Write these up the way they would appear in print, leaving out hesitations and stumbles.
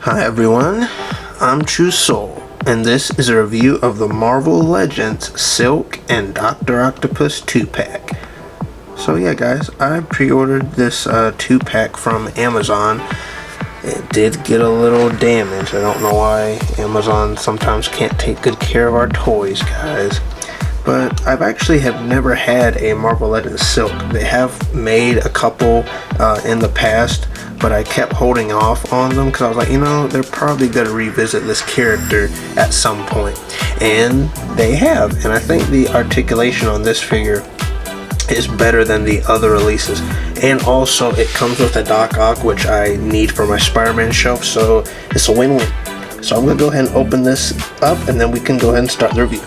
Hi everyone, I'm True Soul, and this is a review of the Marvel Legends Silk and Dr. Octopus 2-pack. So yeah guys, I pre-ordered this 2-pack from Amazon. It did get a little damaged. I don't know why Amazon sometimes can't take good care of our toys, guys. But I've actually never had a Marvel Legends Silk. They have made a couple in the past, but I kept holding off on them because I was like, you know, they're probably going to revisit this character at some point. And they have. And I think the articulation on this figure is better than the other releases. And also it comes with a Doc Ock, which I need for my Spider-Man shelf, so it's a win-win. So I'm going to go ahead and open this up, and then we can go ahead and start the review.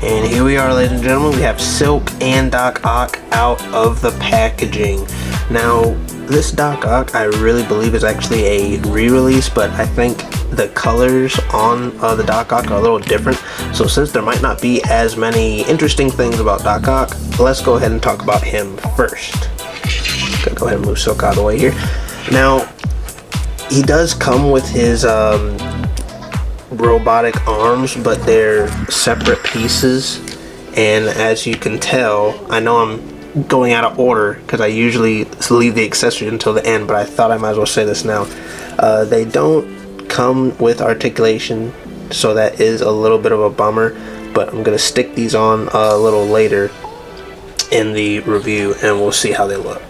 And here we are, ladies and gentlemen. We have Silk and Doc Ock out of the packaging. Now, this Doc Ock I really believe is actually a re-release, but I think the colors on the Doc Ock are a little different. So since there might not be as many interesting things about Doc Ock, let's go ahead and talk about him first. Gonna go ahead and move Silk out of the way here. Now, he does come with his robotic arms, but they're separate pieces, and as you can tell, I know I'm going out of order because I usually leave the accessories until the end, but I thought I might as well say this now. They don't come with articulation, so that is a little bit of a bummer, but I'm going to stick these on a little later in the review and we'll see how they look.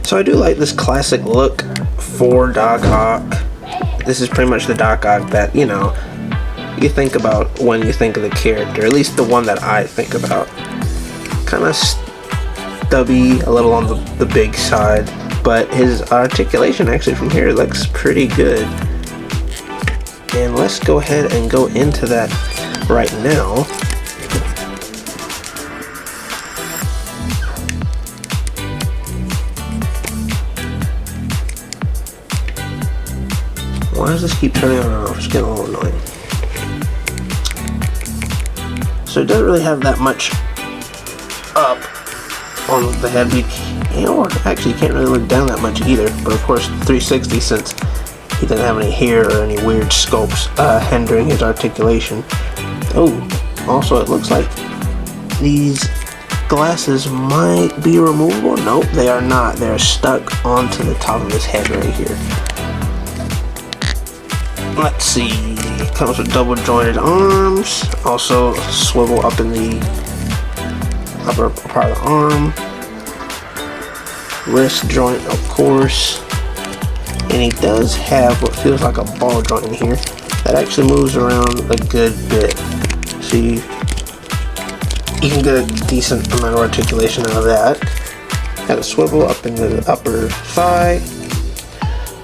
So I do like this classic look for Doc Ock. This is pretty much the Doc Ock that, you know, you think about when you think of the character, at least the one that I think about. Kind of stubby, a little on the big side, but his articulation actually from here looks pretty good. And let's go ahead and go into that right now. Why does this keep turning on and off? It's getting a little annoying. So it doesn't really have that much up on the head. Actually, you can't really look down that much either. But of course, 360, since he doesn't have any hair or any weird sculpts hindering his articulation. Oh, also it looks like these glasses might be removable. Nope, they are not. They're stuck onto the top of his head right here. Let's see, it comes with double jointed arms, also swivel up in the upper part of the arm, wrist joint of course, and he does have what feels like a ball joint in here that actually moves around a good bit. See, you can get a decent amount of articulation out of that. Got a swivel up in the upper thigh,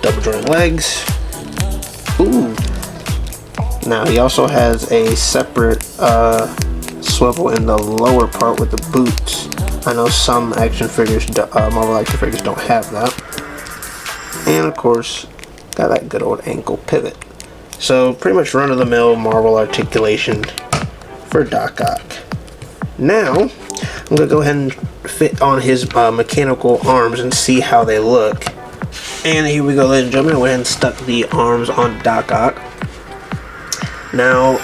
double jointed legs. Ooh. Now he also has a separate swivel in the lower part with the boots. I know some action figures, Marvel action figures, don't have that. And of course, got that good old ankle pivot. So pretty much run-of-the-mill Marvel articulation for Doc Ock. Now I'm gonna go ahead and fit on his mechanical arms and see how they look. And here we go, ladies and gentlemen. I went ahead and stuck the arms on Doc Ock. Now,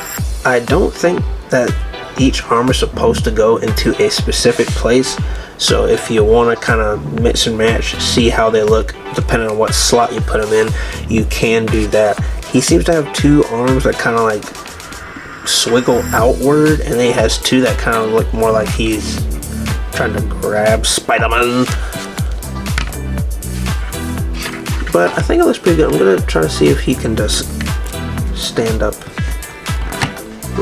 I don't think that each arm is supposed to go into a specific place. So if you want to kind of mix and match, see how they look, depending on what slot you put them in, you can do that. He seems to have two arms that kind of like swiggle outward, and then he has two that kind of look more like he's trying to grab Spider-Man. But I think it looks pretty good. I'm going to try to see if he can just stand up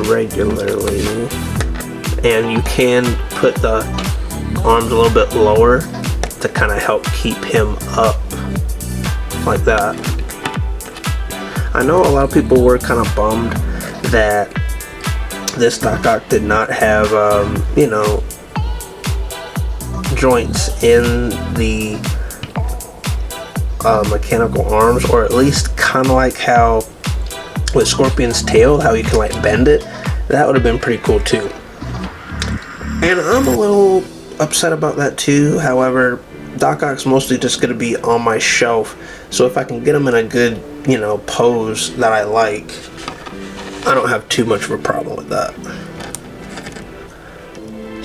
regularly. And you can put the arms a little bit lower to kind of help keep him up like that. I know a lot of people were kind of bummed that this Doc Ock did not have, you know, joints in the mechanical arms, or at least kind of like how with Scorpion's tail, how you can like bend it. That would have been pretty cool too. And I'm a little upset about that too. However, Doc Ock's mostly just going to be on my shelf, so if I can get him in a good, you know, pose that I like, I don't have too much of a problem with that.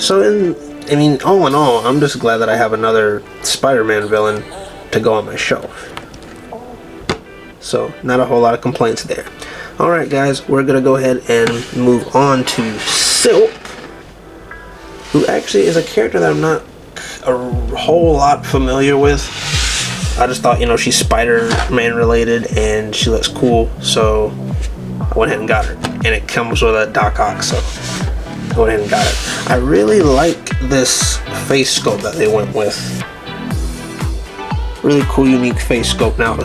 So I mean, all in all, I'm just glad that I have another Spider-Man villain to go on my shelf. So, not a whole lot of complaints there. Alright guys, we're going to go ahead and move on to Silk, who actually is a character that I'm not a whole lot familiar with. I just thought, you know, she's Spider-Man related and she looks cool, so I went ahead and got her. And it comes with a Doc Ock, so I went ahead and got it. I really like this face sculpt that they went with. Really cool, unique face sculpt. Now,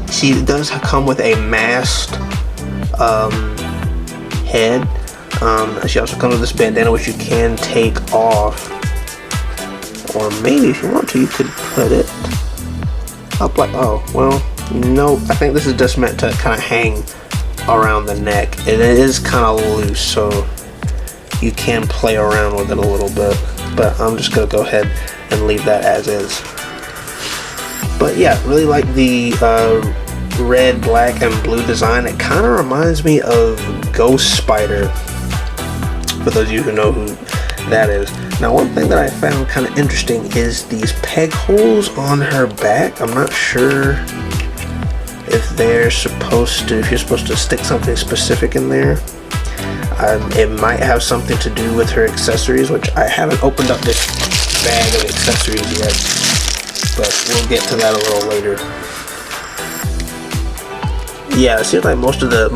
see, it does come with a masked head. She also comes with this bandana, which you can take off. Or maybe if you want to, you could put it up like, oh, well, no, I think this is just meant to kind of hang around the neck. And it is kind of loose, so you can play around with it a little bit. But I'm just going to go ahead and leave that as is. But yeah, really like the red, black, and blue design. It kind of reminds me of Ghost Spider, for those of you who know who that is. Now, one thing that I found kind of interesting is these peg holes on her back. I'm not sure if they're supposed to, if you're supposed to stick something specific in there. It might have something to do with her accessories, which I haven't opened up this bag of accessories yet, but we'll get to that a little later. Yeah, it seems like most of the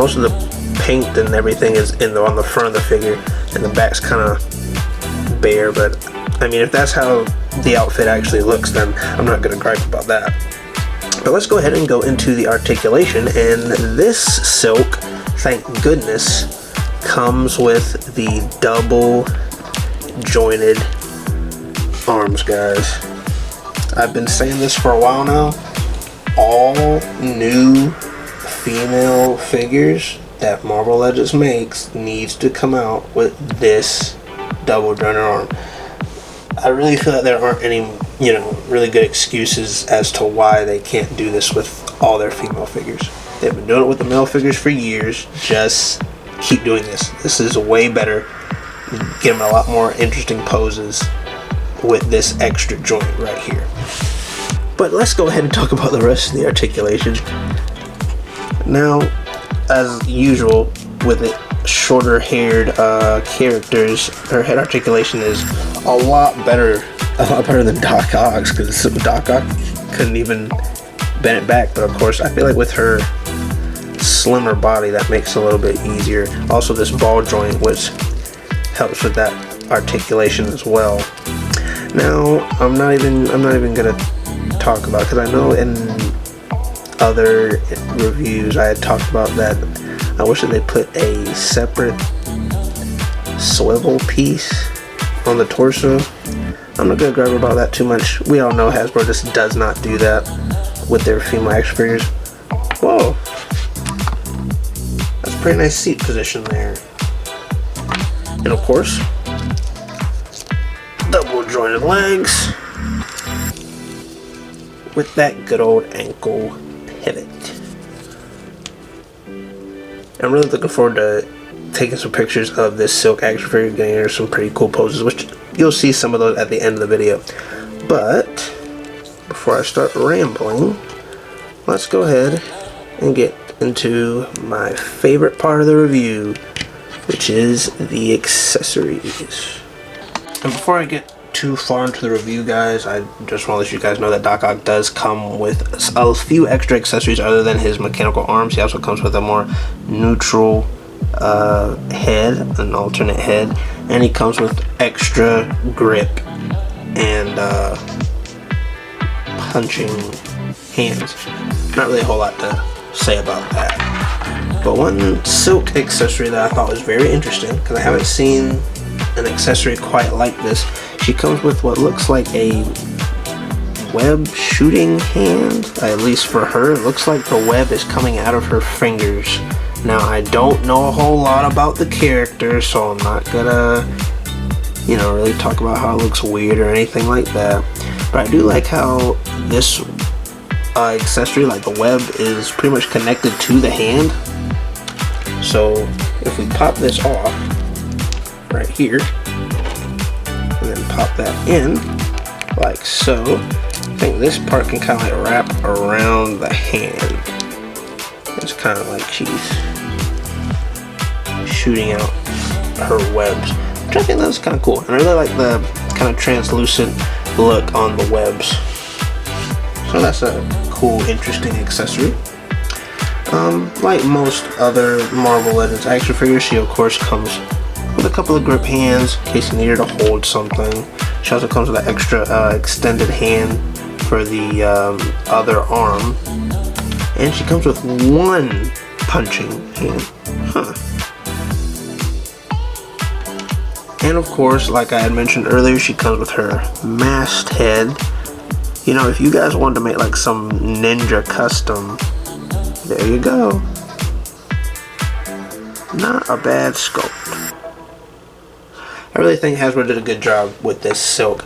paint and everything is on the front of the figure, and the back's kind of bare. But I mean, if that's how the outfit actually looks, then I'm not gonna gripe about that. But let's go ahead and go into the articulation. And this Silk, thank goodness, comes with the double jointed arms, guys. I've been saying this for a while now. All new female figures that Marvel Legends makes needs to come out with this double jointed arm. I really feel that there aren't any, you know, really good excuses as to why they can't do this with all their female figures. They've been doing it with the male figures for years. Just keep doing this. This is way better. Give them a lot more interesting poses with this extra joint right here. But let's go ahead and talk about the rest of the articulation. Now, as usual with it, shorter haired characters, her head articulation is a lot better than Doc Ock's, because Doc Ock couldn't even bend it back. But of course, I feel like with her slimmer body, that makes it a little bit easier. Also, this ball joint, which helps with that articulation as well. Now, I'm not even gonna talk about, because I know in other reviews I had talked about that I wish that they put a separate swivel piece on the torso. I'm not gonna gripe about that too much. We all know Hasbro just does not do that with their female action figures. Whoa, that's a pretty nice seat position there. And of course, double jointed legs with that good old ankle pivot. I'm really looking forward to taking some pictures of this Silk action figure, getting her some pretty cool poses, which you'll see some of those at the end of the video. But before I start rambling, let's go ahead and get into my favorite part of the review, which is the accessories. And before I get too far into the review, guys, I just want to let you guys know that Doc Ock does come with a few extra accessories other than his mechanical arms. He also comes with a more neutral head, an alternate head, and he comes with extra grip and punching hands. Not really a whole lot to say about that. But one Silk accessory that I thought was very interesting, because I haven't seen an accessory quite like this. She comes with what looks like a web shooting hand. At least for her, it looks like the web is coming out of her fingers. Now, I don't know a whole lot about the character, so I'm not gonna, you know, really talk about how it looks weird or anything like that. But I do like how this accessory, like the web, is pretty much connected to the hand. So if we pop this off right here, and then pop that in, like so, I think this part can kind of like wrap around the hand. It's kind of like she's shooting out her webs, which I think that's kind of cool. And I really like the kind of translucent look on the webs. So that's a cool, interesting accessory. Like most other Marvel Legends action figures, she of course comes with a couple of grip hands in case you need her to hold something. She also comes with an extra extended hand for the other arm. And she comes with one punching hand. And of course, like I had mentioned earlier, she comes with her masthead. You know, if you guys wanted to make like some ninja custom, there you go. Not a bad sculpt. I really think Hasbro did a good job with this Silk.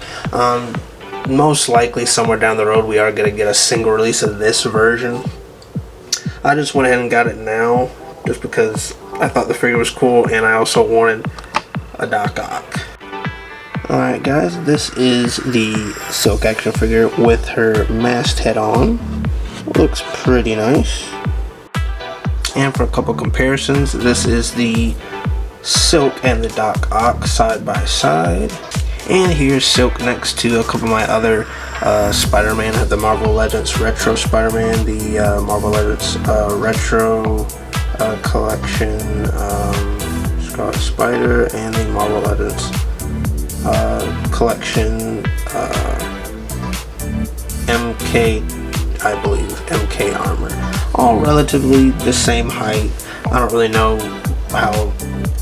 Most likely somewhere down the road we are going to get a single release of this version. I just went ahead and got it now just because I thought the figure was cool, and I also wanted a Doc Ock. Alright guys, this is the Silk action figure with her masthead on. Looks pretty nice. And for a couple comparisons, this is the Silk and the Doc Ock side by side. And here's Silk next to a couple of my other Spider-Man. I have the Marvel Legends Retro Spider-Man, the Marvel Legends Retro Collection Scarlet Spider, and the Marvel Legends Collection MK, I believe, MK Armor. All relatively the same height. I don't really know how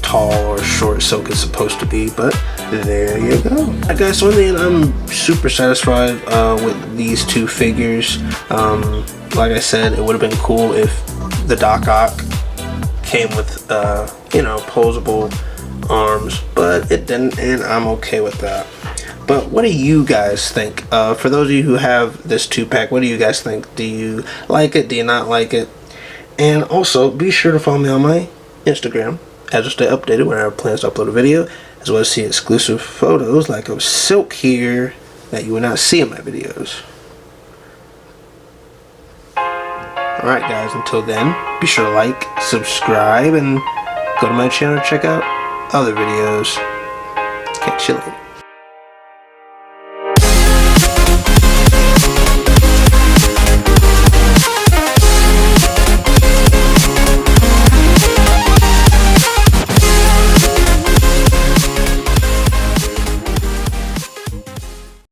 tall or short Silk is supposed to be, but there you go. Alright guys, so in the end, I'm super satisfied with these two figures. Like I said, it would have been cool if the Doc Ock came with you know, posable arms, but it didn't, and I'm okay with that. But what do you guys think? For those of you who have this 2-pack, what do you guys think? Do you like it? Do you not like it? And also, be sure to follow me on my Instagram, as I stay updated whenever I plan to upload a video, as well as see exclusive photos like of Silk here that you will not see in my videos. Alright guys, until then, be sure to like, subscribe, and go to my channel to check out other videos. Catch you later.